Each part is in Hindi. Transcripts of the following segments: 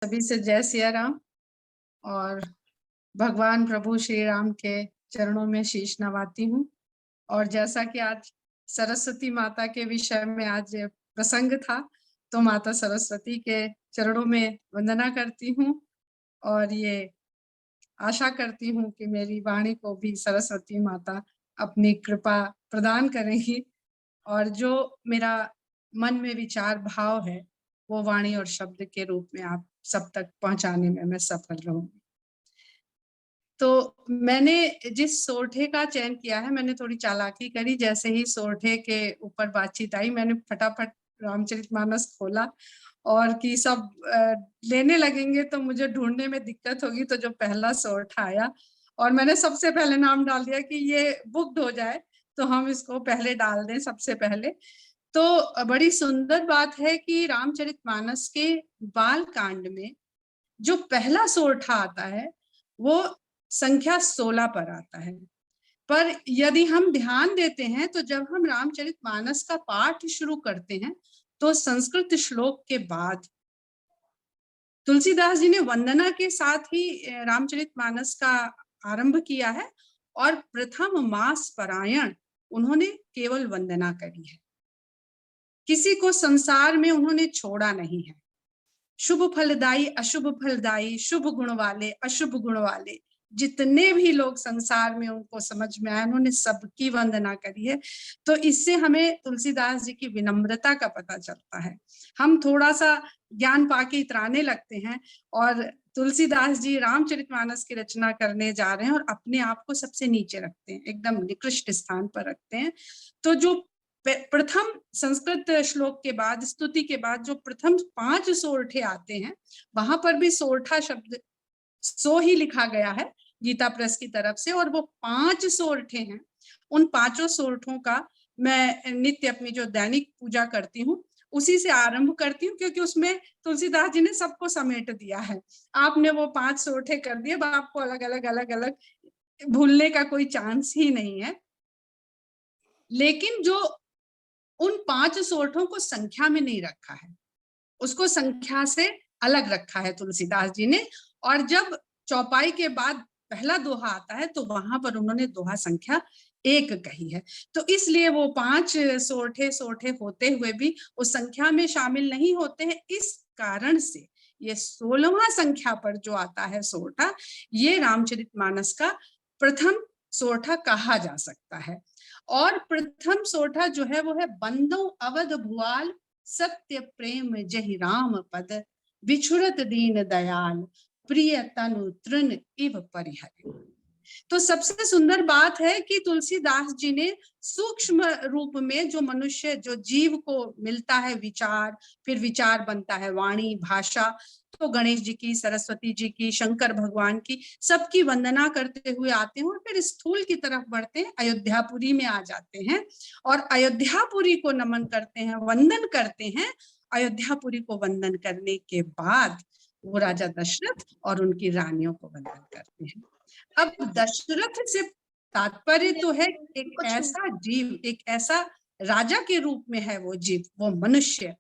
सभी से जय सिया राम और भगवान प्रभु श्री राम के चरणों में शीश नवाती हूँ। और जैसा कि आज सरस्वती माता के विषय में आज प्रसंग था, तो माता सरस्वती के चरणों में वंदना करती हूँ और ये आशा करती हूँ कि मेरी वाणी को भी सरस्वती माता अपनी कृपा प्रदान करेंगी और जो मेरा मन में विचार भाव है वो वाणी और शब्द के रूप में आप सब तक पहुंचाने में मैं सफल रहूंगी। तो मैंने जिस सोरठे का चयन किया है, मैंने थोड़ी चालाकी करी। जैसे ही सोरठे के ऊपर बातचीत आई, मैंने फटाफट रामचरितमानस खोला और कि सब लेने लगेंगे तो मुझे ढूंढने में दिक्कत होगी, तो जो पहला सोरठा आया और मैंने सबसे पहले नाम डाल दिया कि ये बुक्ड हो जाए तो हम इसको पहले डाल दें सबसे पहले। तो बड़ी सुंदर बात है कि रामचरितमानस के बाल कांड में जो पहला सोरठा आता है वो संख्या 16 पर आता है। पर यदि हम ध्यान देते हैं तो जब हम रामचरितमानस का पाठ शुरू करते हैं तो संस्कृत श्लोक के बाद तुलसीदास जी ने वंदना के साथ ही रामचरितमानस का आरंभ किया है और प्रथम मास परायण उन्होंने केवल वंदना करी है। किसी को संसार में उन्होंने छोड़ा नहीं है। शुभ फलदायी अशुभ फलदायी, शुभ गुण वाले अशुभ गुण वाले, जितने भी लोग संसार में उनको समझ में आए उन्होंने सबकी वंदना करी है। तो इससे हमें तुलसीदास जी की विनम्रता का पता चलता है। हम थोड़ा सा ज्ञान पाके इतराने लगते हैं और तुलसीदास जी रामचरितमानस की रचना करने जा रहे हैं और अपने आप को सबसे नीचे रखते हैं, एकदम निकृष्ट स्थान पर रखते हैं। तो जो प्रथम संस्कृत श्लोक के बाद, स्तुति के बाद जो प्रथम 5 सोरठे आते हैं, वहां पर भी सोरठा शब्द सो ही लिखा गया है गीता प्रेस की तरफ से, और वो 5 सोरठे हैं। उन 5 सोरठों का मैं नित्य अपनी जो दैनिक पूजा करती हूँ उसी से आरंभ करती हूँ, क्योंकि उसमें तुलसीदास जी ने सबको समेट दिया है। आपने वो 5 सोरठे कर दिए, आपको अलग अलग भूलने का कोई चांस ही नहीं है। लेकिन जो उन 5 सोरठों को संख्या में नहीं रखा है, उसको संख्या से अलग रखा है तुलसीदास जी ने। और जब चौपाई के बाद पहला दोहा आता है तो वहां पर उन्होंने दोहा संख्या 1 कही है। तो इसलिए वो 5 सोरठे होते हुए भी उस संख्या में शामिल नहीं होते हैं। इस कारण से ये 16वां संख्या पर जो आता है सोरठा, ये रामचरितमानस का प्रथम सोरठा कहा जा सकता है। और प्रथम सोरठा जो है वो है बंदो अवध भुआल सत्य प्रेम जहि राम पद, बिछुरत दीन दयाल प्रिय तनु तृण इव परिहरि। तो सबसे सुंदर बात है कि तुलसीदास जी ने सूक्ष्म रूप में जो मनुष्य, जो जीव को मिलता है विचार, फिर विचार बनता है वाणी, भाषा, तो गणेश जी की, सरस्वती जी की, शंकर भगवान की, सबकी वंदना करते हुए आते हैं और फिर स्थूल की तरफ बढ़ते हैं, अयोध्यापुरी में आ जाते हैं और अयोध्यापुरी को नमन करते हैं, वंदन करते हैं। अयोध्यापुरी को वंदन करने के बाद वो राजा दशरथ और उनकी रानियों को वंदन करते हैं। अब दशरथ से तात्पर्य तो है एक ऐसा जीव, एक ऐसा राजा के रूप में है वो जीव, वो मनुष्य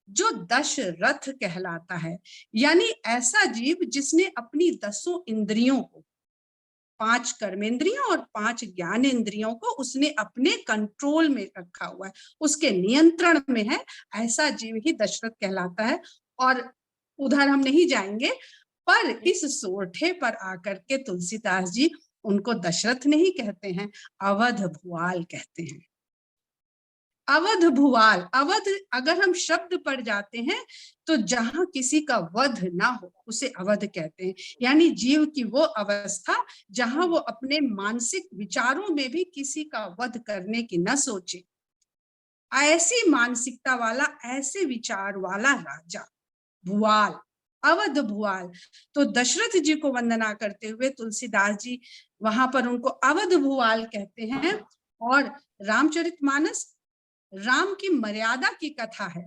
जो दशरथ कहलाता है। यानी ऐसा जीव जिसने अपनी 10 इंद्रियों को, 5 कर्मेंद्रियों और 5 ज्ञानेंद्रियों को उसने अपने कंट्रोल में रखा हुआ है, उसके नियंत्रण में है, ऐसा जीव ही दशरथ कहलाता है। और उधर हम नहीं जाएंगे, पर इस सोरठे पर आकर के तुलसीदास जी उनको दशरथ नहीं कहते हैं, अवध भुआल कहते हैं। अवध भुआल, अवध अगर हम शब्द पढ़ जाते हैं तो जहां किसी का वध ना हो उसे अवध कहते हैं। यानी जीव की वो अवस्था जहां वो अपने मानसिक विचारों में भी किसी का वध करने की न सोचे, ऐसी मानसिकता वाला, ऐसे विचार वाला राजा भुआल, अवध भुआल। तो दशरथ जी को वंदना करते हुए तुलसीदास जी वहां पर उनको अवध भुआल कहते हैं। और रामचरितमानस राम की मर्यादा की कथा है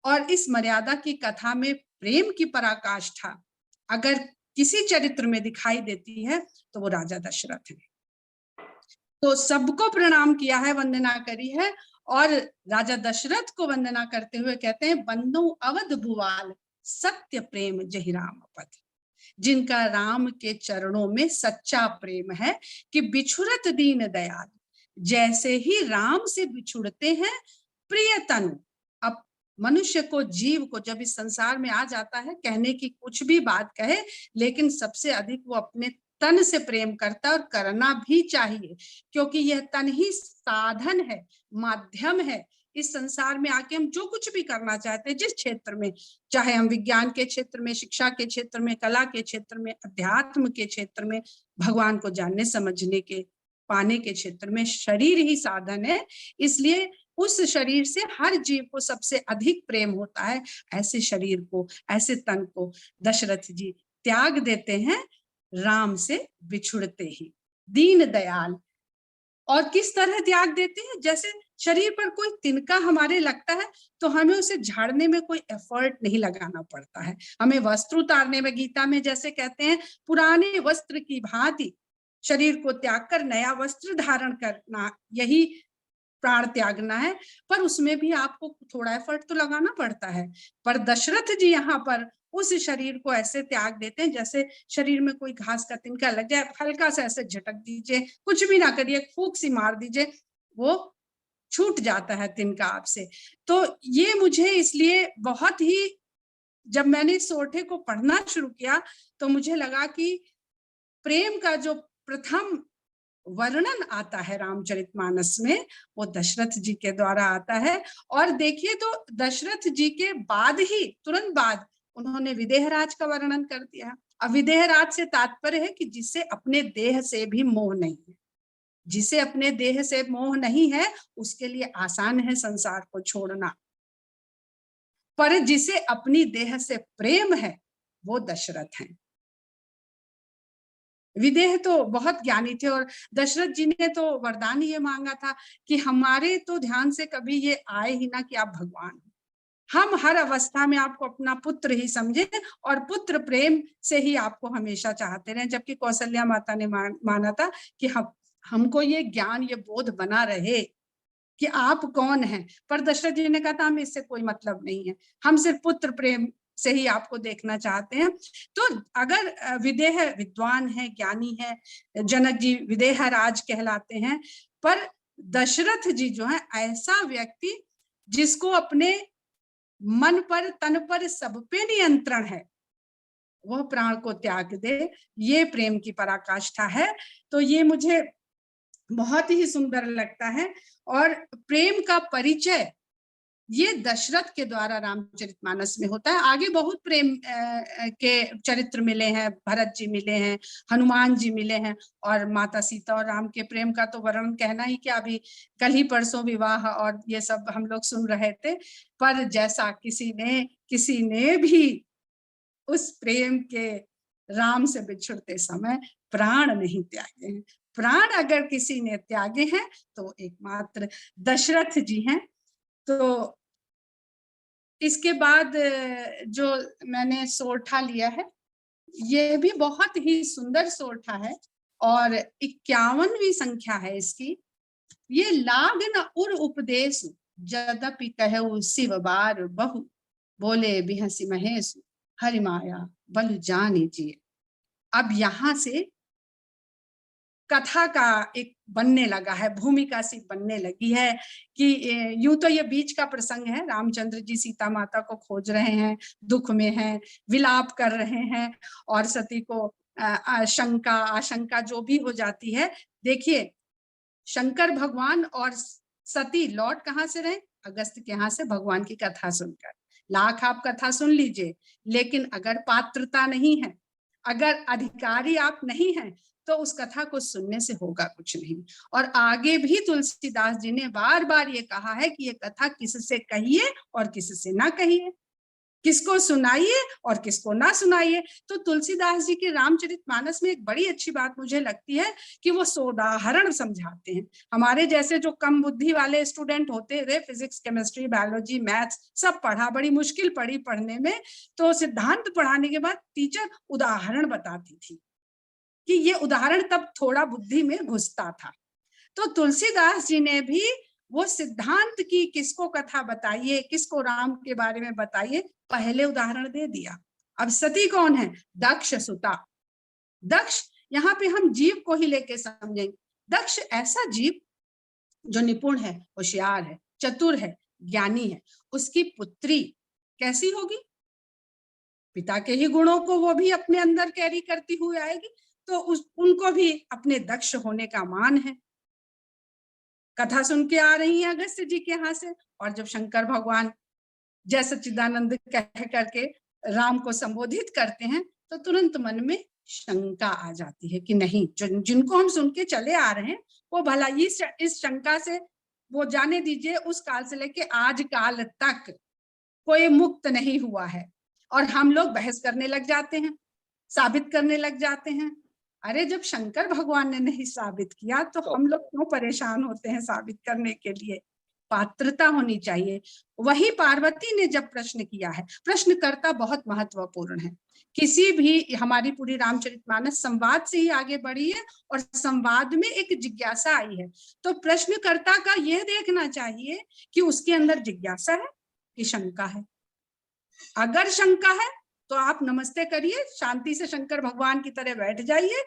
और इस मर्यादा की कथा में प्रेम की पराकाष्ठा अगर किसी चरित्र में दिखाई देती है तो वो राजा दशरथ है। तो सबको प्रणाम किया है, वंदना करी है और राजा दशरथ को वंदना करते हुए कहते हैं बंदो अवध भुआल सत्य प्रेम जहि राम पद। जिनका राम के चरणों में सच्चा प्रेम है कि बिछुड़त दीन दयाल, जैसे ही राम से बिछुड़ते हैं प्रिय तनु। अब मनुष्य को, जीव को जब इस संसार में आ जाता है, कहने की कुछ भी बात कहे, लेकिन सबसे अधिक वो अपने तन से प्रेम करता है, और करना भी चाहिए, क्योंकि यह तन ही साधन है, माध्यम है। इस संसार में आके हम जो कुछ भी करना चाहते हैं, जिस क्षेत्र में, चाहे हम विज्ञान के क्षेत्र में, शिक्षा के क्षेत्र में, कला के क्षेत्र में, अध्यात्म के क्षेत्र में, भगवान को जानने समझने के, पाने के क्षेत्र में, शरीर ही साधन है। इसलिए उस शरीर से हर जीव को सबसे अधिक प्रेम होता है। ऐसे शरीर को, ऐसे तन को दशरथ जी त्याग देते हैं राम से बिछुड़ते ही। दीन दयाल, और किस तरह त्याग देते हैं? जैसे शरीर पर कोई तिनका हमारे लगता है तो हमें उसे झाड़ने में कोई एफर्ट नहीं लगाना पड़ता है। हमें वस्त्र उतारने में, गीता में जैसे कहते हैं, पुराने वस्त्र की भांति शरीर को त्याग कर नया वस्त्र धारण करना, यही प्राण त्यागना है। पर उसमें भी आपको थोड़ा एफर्ट तो लगाना पड़ता है। पर दशरथ जी यहाँ पर उस शरीर को ऐसे त्याग देते हैं जैसे शरीर में कोई घास का तिनका लग जाए, हल्का सा ऐसे झटक दीजिए, कुछ भी ना करिए, फूंक सी मार दीजिए, वो छूट जाता है तिनका आपसे। तो ये मुझे इसलिए बहुत ही, जब मैंने इस सोरठे को पढ़ना शुरू किया तो मुझे लगा कि प्रेम का जो प्रथम वर्णन आता है रामचरितमानस में, वो दशरथ जी के द्वारा आता है। और देखिए तो दशरथ जी के बाद ही, तुरंत बाद, उन्होंने विदेहराज का वर्णन कर दिया। अब विदेहराज से तात्पर्य है कि जिसे अपने देह से भी मोह नहीं है। जिसे अपने देह से मोह नहीं है उसके लिए आसान है संसार को छोड़ना, पर जिसे अपनी देह से प्रेम है वो दशरथ हैं। विदेह तो बहुत ज्ञानी थे, और दशरथ जी ने तो वरदान ये मांगा था कि हमारे तो ध्यान से कभी ये आए ही ना कि आप भगवान, हम हर अवस्था में आपको अपना पुत्र ही समझे और पुत्र प्रेम से ही आपको हमेशा चाहते रहे। जबकि कौशल्या माता ने माना था कि हमको ये ज्ञान, ये बोध बना रहे कि आप कौन हैं। पर दशरथ जी ने कहा था हमें इससे कोई मतलब नहीं है, हम सिर्फ पुत्र प्रेम से ही आपको देखना चाहते हैं। तो अगर विदेह विद्वान है, ज्ञानी है, जनक जी विदेह राज कहलाते हैं, पर दशरथ जी जो है ऐसा व्यक्ति जिसको अपने मन पर, तन पर, सब पे नियंत्रण है, वह प्राण को त्याग दे, ये प्रेम की पराकाष्ठा है। तो ये मुझे बहुत ही सुंदर लगता है। और प्रेम का परिचय ये दशरथ के द्वारा रामचरितमानस में होता है। आगे बहुत प्रेम के चरित्र मिले हैं, भरत जी मिले हैं, हनुमान जी मिले हैं, और माता सीता और राम के प्रेम का तो वर्णन कहना ही क्या, अभी कल ही परसों विवाह और ये सब हम लोग सुन रहे थे। पर जैसा किसी ने भी उस प्रेम के राम से बिछुड़ते समय प्राण नहीं त्यागे हैं। प्राण अगर किसी ने त्यागे हैं तो एकमात्र दशरथ जी हैं। तो इसके बाद जो मैंने सोरठा लिया है, ये भी बहुत ही सुंदर सोरठा है, और 51वीं संख्या है इसकी। ये लाग न उर उपदेश, जदपि कहु शिव बार बहु, बोले बिहसी महेश, हरि माया बल जाने जिए। अब यहाँ से कथा का एक बनने लगा है, भूमिका सी बनने लगी है कि यूं तो ये बीच का प्रसंग है, रामचंद्र जी सीता माता को खोज रहे हैं, दुख में हैं, विलाप कर रहे हैं, और सती को शंका आशंका जो भी हो जाती है। देखिए, शंकर भगवान और सती लौट कहाँ से रहे? अगस्त के यहाँ से, भगवान की कथा सुनकर। लाख आप कथा सुन लीजिए, लेकिन अगर पात्रता नहीं है, अगर अधिकारी आप नहीं हैं, तो उस कथा को सुनने से होगा कुछ नहीं। और आगे भी तुलसीदास जी ने बार बार ये कहा है कि ये कथा किससे कहिए और किससे ना कहिए, किसको सुनाइए और किसको ना सुनाइए। तो तुलसीदास जी के रामचरितमानस में एक बड़ी अच्छी बात मुझे लगती है कि वो सोदाहरण समझाते हैं। हमारे जैसे जो कम बुद्धि वाले स्टूडेंट होते रहे, फिजिक्स, केमिस्ट्री, बायोलॉजी, मैथ्स सब पढ़ा, बड़ी मुश्किल पड़ी पढ़ने में, तो सिद्धांत पढ़ाने के बाद टीचर उदाहरण बताती थी कि ये उदाहरण तब थोड़ा बुद्धि में घुसता था। तो तुलसीदास जी ने भी वो सिद्धांत की किसको कथा बताइए, किसको राम के बारे में बताइए, पहले उदाहरण दे दिया। अब सती कौन है? दक्ष सुता। दक्ष, यहाँ पे हम जीव को ही लेके समझेंगे। दक्ष ऐसा जीव जो निपुण है, होशियार है, चतुर है, ज्ञानी है। उसकी पुत्री कैसी होगी? पिता के ही गुणों को वो भी अपने अंदर कैरी करती हुई आएगी, तो उनको भी अपने दक्ष होने का मान है। कथा सुन के आ रही है अगस्त्य जी के यहाँ से, और जब शंकर भगवान जय सच्चिदानंद कह करके राम को संबोधित करते हैं, तो तुरंत मन में शंका आ जाती है कि नहीं, जिनको हम सुन के चले आ रहे हैं वो भला इस शंका से, वो जाने दीजिए उस काल से लेके आज काल तक कोई मुक्त नहीं हुआ है, और हम लोग बहस करने लग जाते हैं, साबित करने लग जाते हैं। अरे जब शंकर भगवान ने नहीं साबित किया तो हम लोग क्यों परेशान होते हैं साबित करने के लिए? पात्रता होनी चाहिए। वही पार्वती ने जब प्रश्न किया है, प्रश्नकर्ता बहुत महत्वपूर्ण है। किसी भी, हमारी पूरी रामचरितमानस संवाद से ही आगे बढ़ी है, और संवाद में एक जिज्ञासा आई है, तो प्रश्नकर्ता का यह देखना चाहिए कि उसके अंदर जिज्ञासा है कि शंका है। अगर शंका है तो आप नमस्ते करिए, शांति से शंकर भगवान की तरह बैठ जाइए,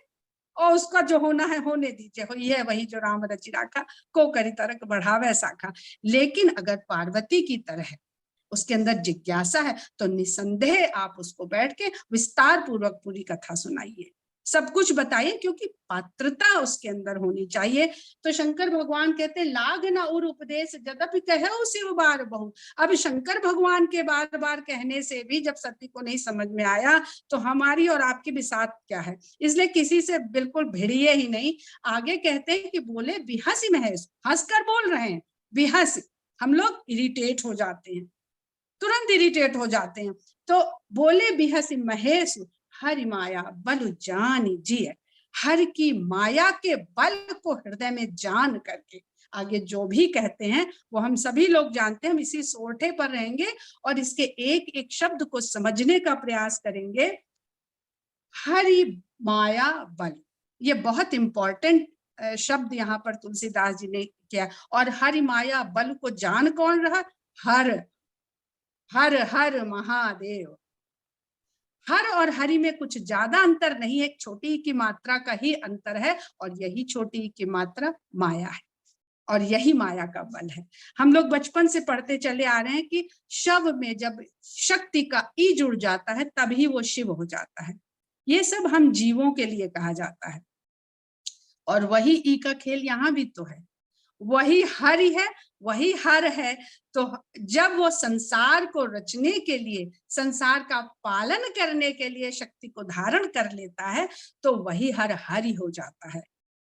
और उसका जो होना है होने दीजिए। ये वही जो राम रचि राखा, को करी तरक बढ़ावे शाखा। लेकिन अगर पार्वती की तरह उसके अंदर जिज्ञासा है, तो निसंदेह आप उसको बैठ के विस्तार पूर्वक पूरी कथा सुनाइए, सब कुछ बताइए, क्योंकि पात्रता उसके अंदर होनी चाहिए। तो शंकर भगवान कहते लाग न उर उपदेश जदपि कहो शिव बार बहु। अब शंकर भगवान के बार बार कहने से भी जब सती को नहीं समझ में आया, तो हमारी और आपकी भी साथ क्या है? इसलिए किसी से बिल्कुल भिड़िए ही नहीं। आगे कहते हैं कि बोले बिहसी महेश, हंसकर बोल रहे हैं, बिहसी। हम लोग इरिटेट हो जाते हैं, तुरंत इरिटेट हो जाते हैं। तो बोले बिहसी महेश हरि माया बल जान जिय। हर की माया के बल को हृदय में जान करके आगे जो भी कहते हैं वो हम सभी लोग जानते हैं। हम इसी सोरठे पर रहेंगे और इसके एक एक शब्द को समझने का प्रयास करेंगे। हरि माया बल, ये बहुत इंपॉर्टेंट शब्द यहाँ पर तुलसीदास जी ने किया। और हरि माया बल को जान कौन रहा? हर हर हर महादेव। हर और हरि में कुछ ज्यादा अंतर नहीं है, एक छोटी की मात्रा का ही अंतर है, और यही छोटी की मात्रा माया है, और यही माया का बल है। हम लोग बचपन से पढ़ते चले आ रहे हैं कि शव में जब शक्ति का ई जुड़ जाता है तभी वो शिव हो जाता है। ये सब हम जीवों के लिए कहा जाता है, और वही ई का खेल यहाँ भी तो है। वही हरि है, वही हर है। तो जब वो संसार को रचने के लिए, संसार का पालन करने के लिए शक्ति को धारण कर लेता है, तो वही हर हरि हो जाता है।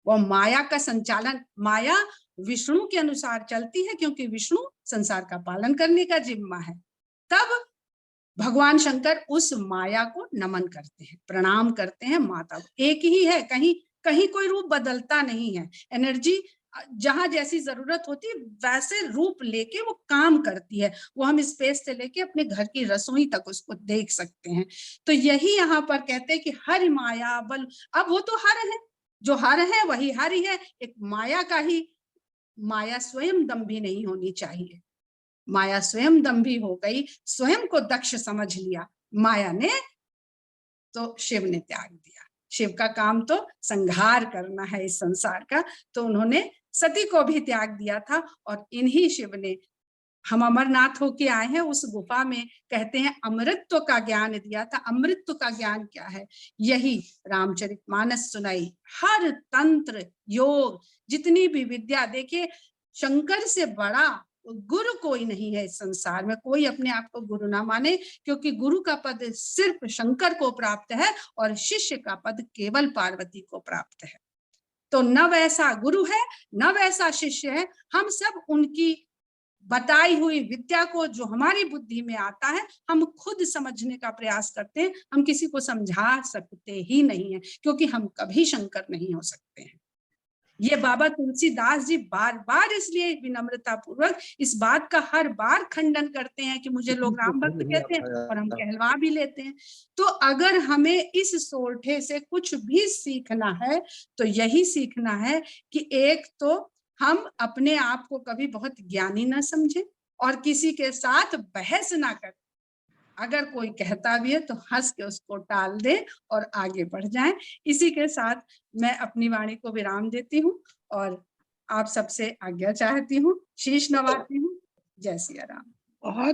वो माया का संचालन, माया विष्णु के अनुसार चलती है, क्योंकि विष्णु संसार का पालन करने का जिम्मा है। तब भगवान शंकर उस माया को नमन करते हैं, प्रणाम करते हैं। माता एक ही है, कहीं कहीं कोई रूप बदलता नहीं है। एनर्जी जहां जैसी जरूरत होती है वैसे रूप लेके वो काम करती है। वो हम स्पेस से लेके अपने घर की रसोई तक उसको देख सकते हैं। तो यही यहाँ पर कहते हैं कि हरि माया बल। अब वो तो हर है, जो हर है वही हरि है। एक माया का ही, माया स्वयं दम्भी नहीं होनी चाहिए। माया स्वयं दम्भी हो गई, स्वयं को दक्ष समझ लिया माया ने, तो शिव ने त्याग दिया। शिव का काम तो संहार करना है इस संसार का, तो उन्होंने सती को भी त्याग दिया था। और इन्हीं शिव ने, हम अमरनाथ होके आए हैं, उस गुफा में कहते हैं अमृतत्व का ज्ञान दिया था। अमृतत्व का ज्ञान क्या है? यही रामचरितमानस सुनाई। हर तंत्र योग, जितनी भी विद्या, देखिए शंकर से बड़ा गुरु कोई नहीं है इस संसार में। कोई अपने आप को गुरु ना माने, क्योंकि गुरु का पद सिर्फ शंकर को प्राप्त है, और शिष्य का पद केवल पार्वती को प्राप्त है। तो न वैसा गुरु है, न वैसा शिष्य है। हम सब उनकी बताई हुई विद्या को, जो हमारी बुद्धि में आता है, हम खुद समझने का प्रयास करते हैं। हम किसी को समझा सकते ही नहीं है, क्योंकि हम कभी शंकर नहीं हो सकते हैं। ये बाबा तुलसीदास जी बार बार इसलिए विनम्रता पूर्वक इस बात का हर बार खंडन करते हैं कि मुझे लोग राम भक्त कहते हैं, और हम कहलवा भी लेते हैं। तो अगर हमें इस सोरठे से कुछ भी सीखना है, तो यही सीखना है कि एक तो हम अपने आप को कभी बहुत ज्ञानी ना समझें और किसी के साथ बहस ना करें। अगर कोई कहता भी है तो हंस के उसको टाल दें और आगे बढ़ जाएं। इसी के साथ मैं अपनी वाणी को विराम देती हूँ और आप सबसे आज्ञा चाहती हूँ, शीश नवाती हूँ। जय सिया राम। बहुत